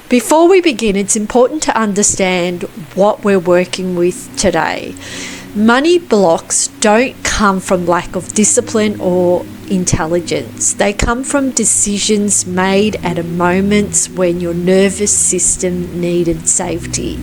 Before we begin, it's important to understand what we're working with today. Money blocks don't come from lack of discipline or intelligence. They come from decisions made at a moment when your nervous system needed safety.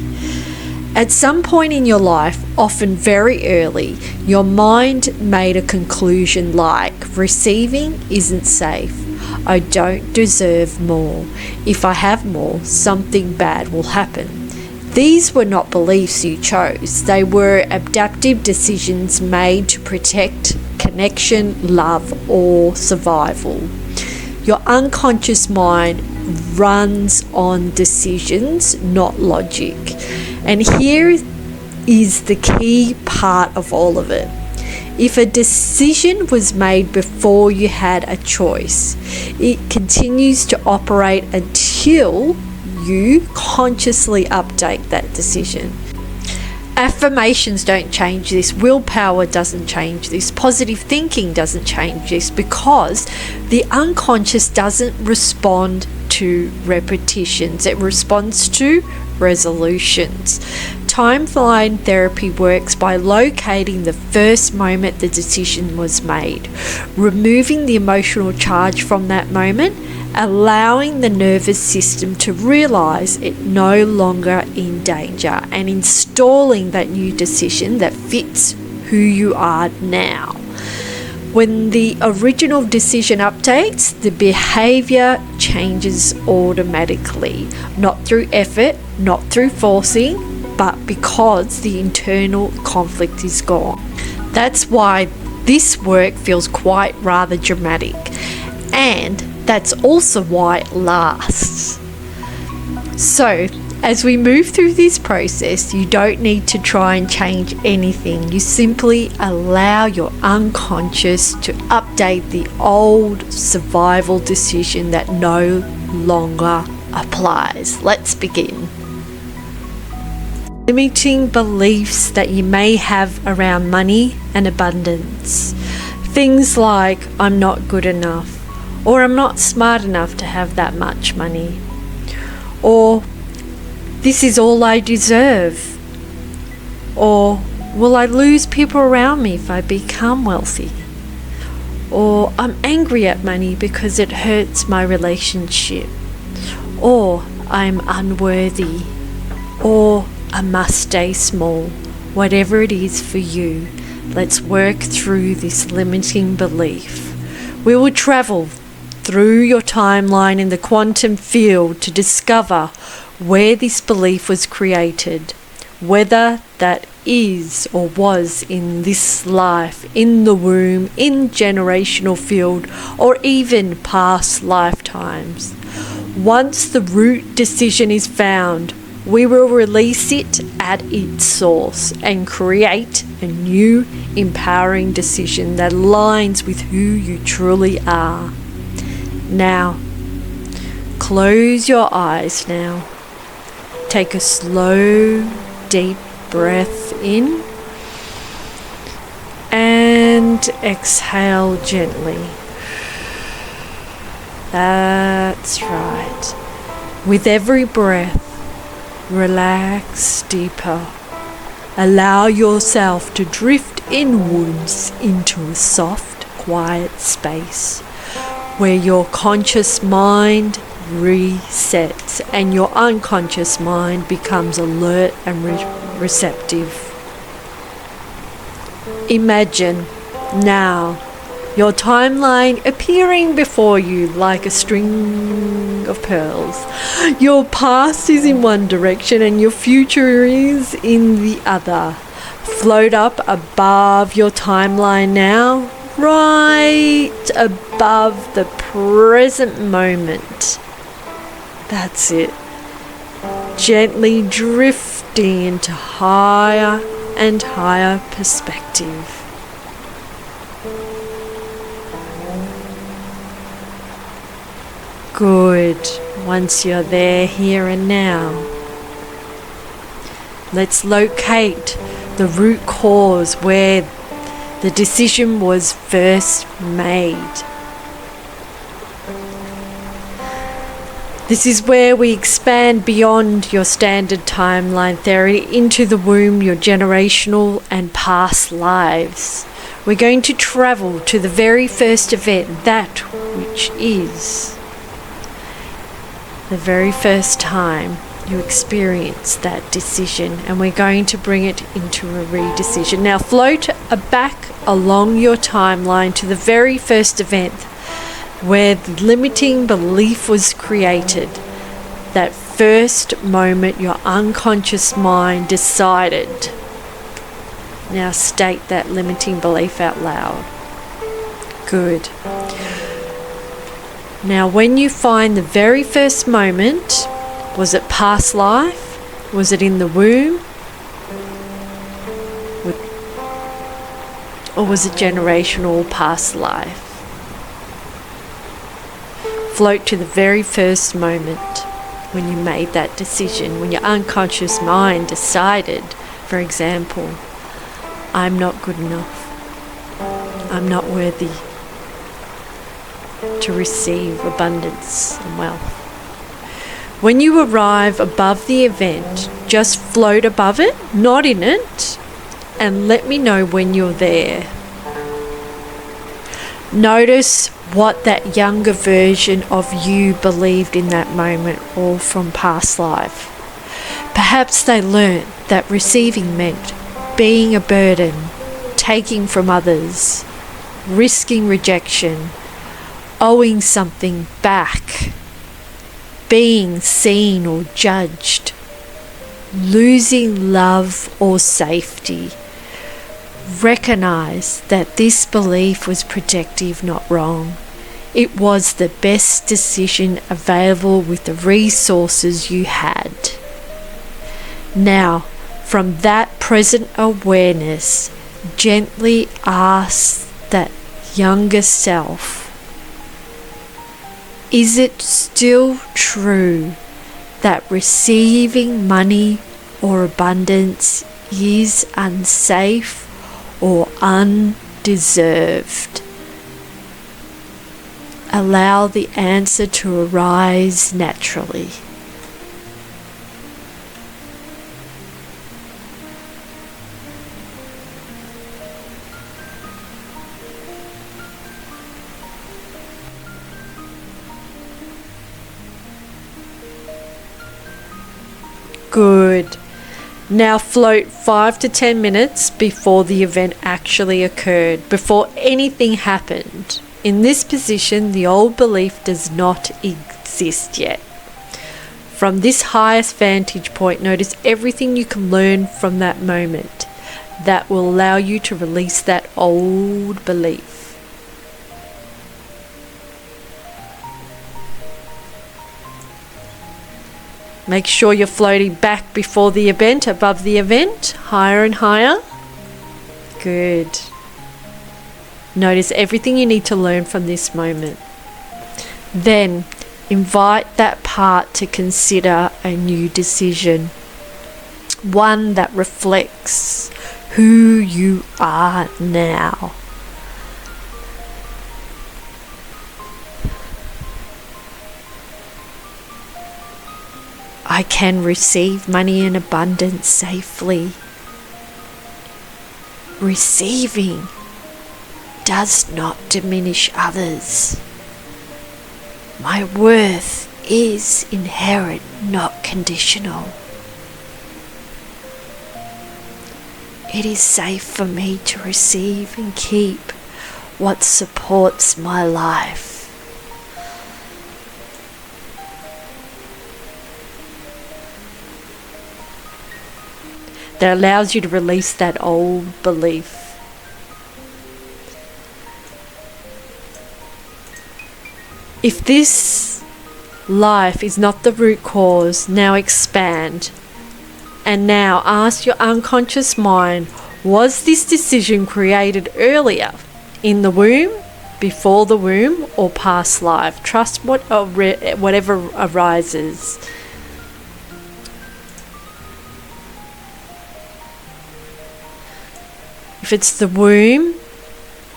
At some point in your life, often very early, your mind made a conclusion like, receiving isn't safe. I don't deserve more. If I have more, something bad will happen. These were not beliefs you chose. They were adaptive decisions made to protect connection, love, or survival. Your unconscious mind runs on decisions, not logic. And here is the key part of all of it. If a decision was made before you had a choice, it continues to operate until you consciously update that decision. Affirmations don't change this. Willpower doesn't change this. Positive thinking doesn't change this, because the unconscious doesn't respond to repetitions. It responds to resolutions. Timeline therapy works by locating the first moment the decision was made, removing the emotional charge from that moment, allowing the nervous system to realize it no longer in danger, and installing that new decision that fits who you are now. When the original decision updates, the behavior changes automatically, not through effort, not through forcing, but because the internal conflict is gone. That's why this work feels quite rather dramatic, and that's also why it lasts. So, as we move through this process, you don't need to try and change anything. You simply allow your unconscious to update the old survival decision that no longer applies. Let's begin. Limiting beliefs that you may have around money and abundance. Things like, I'm not good enough, or I'm not smart enough to have that much money, or this is all I deserve, or will I lose people around me if I become wealthy, or I'm angry at money because it hurts my relationship, or I'm unworthy, or I must stay small. Whatever it is for you, let's work through this limiting belief. We will travel through your timeline in the quantum field to discover where this belief was created, whether that is or was in this life, in the womb, in generational field, or even past lifetimes. Once the root decision is found, we will release it at its source and create a new empowering decision that aligns with who you truly are. Now, close your eyes now. Take a slow, deep breath in and exhale gently. That's right. With every breath, relax deeper. Allow yourself to drift inwards into a soft, quiet space where your conscious mind resets and your unconscious mind becomes alert and receptive. Imagine now your timeline appearing before you like a string of pearls. Your past is in one direction and your future is in the other. Float up above your timeline now, right above the present moment. That's it. Gently drifting into higher and higher perspective. Good. Once you're there, here and now, let's locate the root cause where the decision was first made. This is where we expand beyond your standard timeline theory into the womb, your generational and past lives. We're going to travel to the very first event, that which is the very first time you experience that decision, and we're going to bring it into a redecision. Now float back along your timeline to the very first event where the limiting belief was created. That first moment your unconscious mind decided. Now state that limiting belief out loud. Good. Now when you find the very first moment, was it past life? Was it in the womb? Or was it generational past life? Float to the very first moment when you made that decision, when your unconscious mind decided, for example, I'm not good enough, I'm not worthy to receive abundance and wealth. When you arrive above the event, just float above it, not in it, and let me know when you're there. Notice what that younger version of you believed in that moment, or from past life. Perhaps they learnt that receiving meant being a burden, taking from others, risking rejection, owing something back, being seen or judged, losing love or safety. Recognize that this belief was protective, not wrong. It was the best decision available with the resources you had. Now, from that present awareness, gently ask that younger self, is it still true that receiving money or abundance is unsafe or undeserved? Allow the answer to arise naturally. Good. Now float 5 to 10 minutes before the event actually occurred, before anything happened. In this position, the old belief does not exist yet. From this highest vantage point, notice everything you can learn from that moment that will allow you to release that old belief. Make sure you're floating back before the event, above the event, higher and higher. Good. Notice everything you need to learn from this moment. Then invite that part to consider a new decision, one that reflects who you are now. I can receive money in abundance safely. Receiving does not diminish others. My worth is inherent, not conditional. It is safe for me to receive and keep what supports my life. That allows you to release that old belief. If this life is not the root cause, now expand. And now ask your unconscious mind, was this decision created earlier, in the womb, before the womb, or past life? Trust whatever arises. If it's the womb,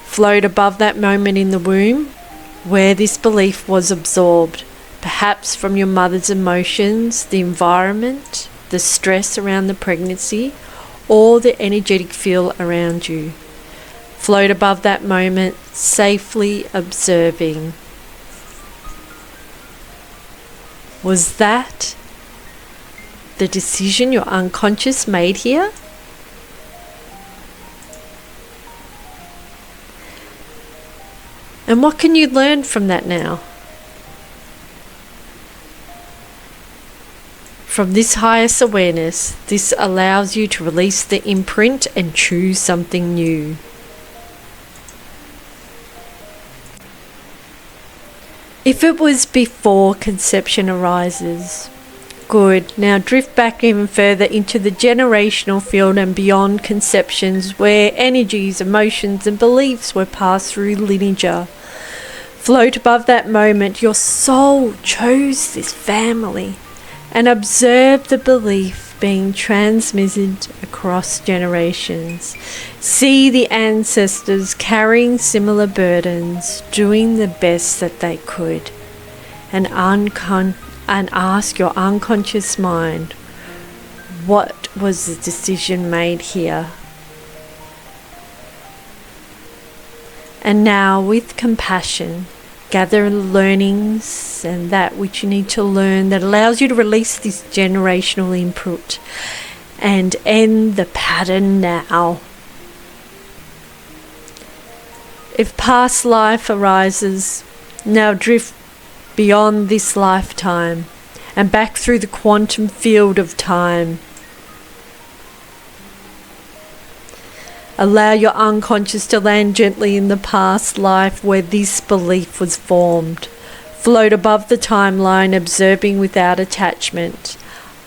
float above that moment in the womb where this belief was absorbed. perhaps from your mother's emotions, the environment, the stress around the pregnancy, or the energetic field around you. Float above that moment, safely observing. Was that the decision your unconscious made here? And what can you learn from that now? From this highest awareness, this allows you to release the imprint and choose something new. If it was before conception arises, good. Now drift back even further into the generational field and beyond conceptions, where energies, emotions and beliefs were passed through lineage. Float above that moment. Your soul chose this family, and observe the belief being transmitted across generations. See the ancestors carrying similar burdens, doing the best that they could, and ask your unconscious mind, what was the decision made here? And now, with compassion, gather learnings and that which you need to learn that allows you to release this generational input and end the pattern now. If past life arises, now drift beyond this lifetime and back through the quantum field of time. Allow your unconscious to land gently in the past life where this belief was formed. Float above the timeline, observing without attachment.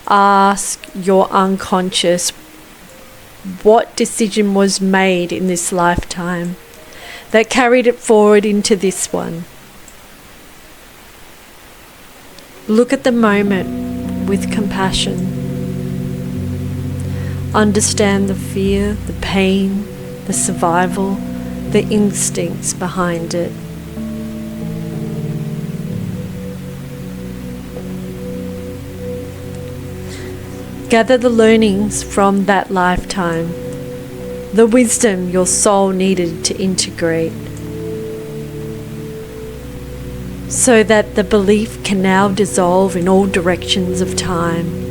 Ask your unconscious what decision was made in this lifetime that carried it forward into this one. Look at the moment with compassion. Understand the fear, the pain, the survival, the instincts behind it. Gather the learnings from that lifetime, the wisdom your soul needed to integrate, so that the belief can now dissolve in all directions of time.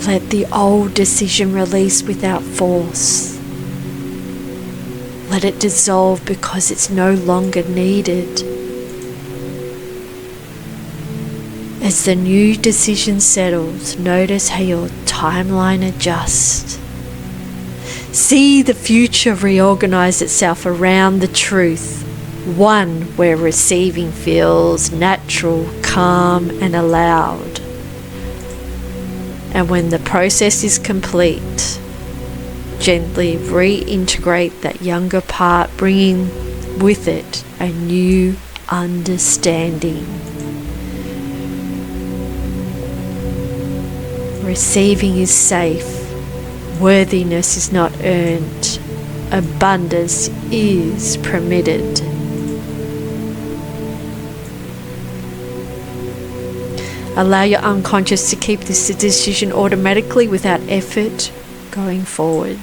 Let the old decision release without force. Let it dissolve because it's no longer needed. As the new decision settles, notice how your timeline adjusts. See the future reorganize itself around the truth, one where receiving feels natural, calm and allowed. And when the process is complete, gently reintegrate that younger part, bringing with it a new understanding. Receiving is safe. Worthiness is not earned. Abundance is permitted. Allow your unconscious to keep this decision automatically without effort going forward.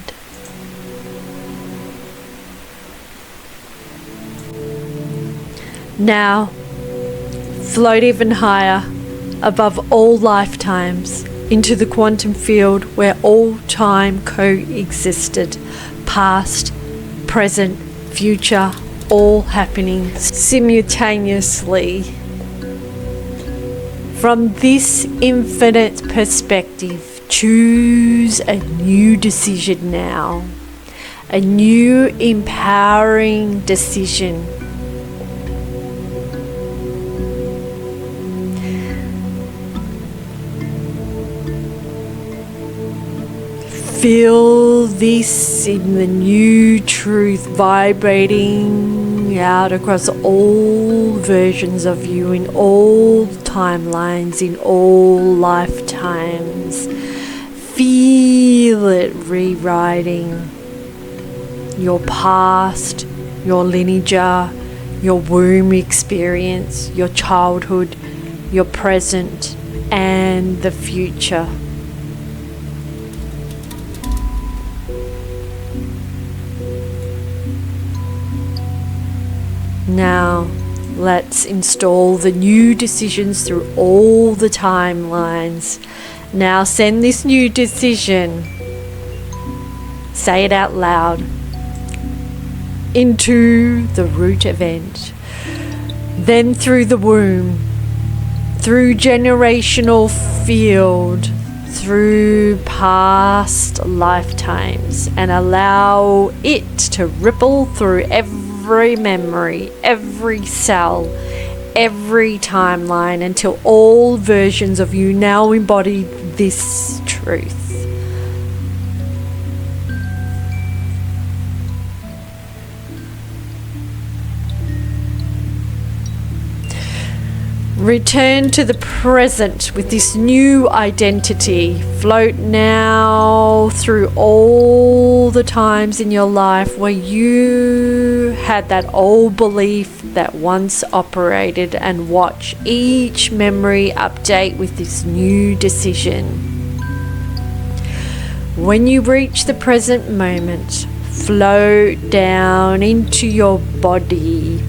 Now, float even higher above all lifetimes into the quantum field where all time coexisted, past, present, future, all happening simultaneously. From this infinite perspective, choose a new decision now, a new empowering decision. Feel this in the new truth vibrating out across all versions of you, in all timelines, in all lifetimes. Feel it rewriting your past, your lineage, your womb experience, your childhood, your present, and the future. Now, let's install the new decisions through all the timelines. Now send this new decision, say it out loud, into the root event, then through the womb, through generational field, through past lifetimes, and allow it to ripple through every memory, every cell, every timeline, until all versions of you now embody this truth. Return to the present with this new identity. Float now through all the times in your life where you had that old belief that once operated, and watch each memory update with this new decision. When you reach the present moment, float down into your body,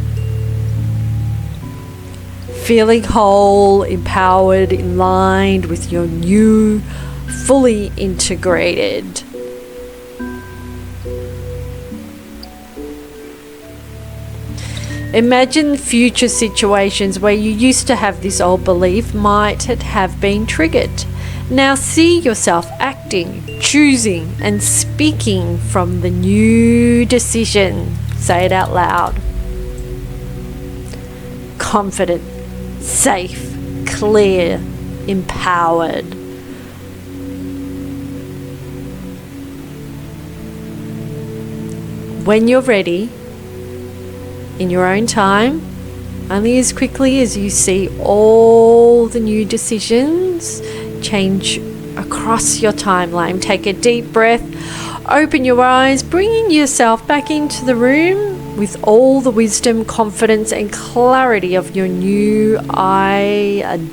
feeling whole, empowered, aligned with your new, fully integrated. Imagine future situations where you used to have this old belief might have been triggered. Now see yourself acting, choosing, and speaking from the new decision. Say it out loud. Confident, safe, clear, empowered. When you're ready, in your own time, only as quickly as you see all the new decisions change across your timeline, take a deep breath, open your eyes, bringing yourself back into the room with all the wisdom, confidence, and clarity of your new identity.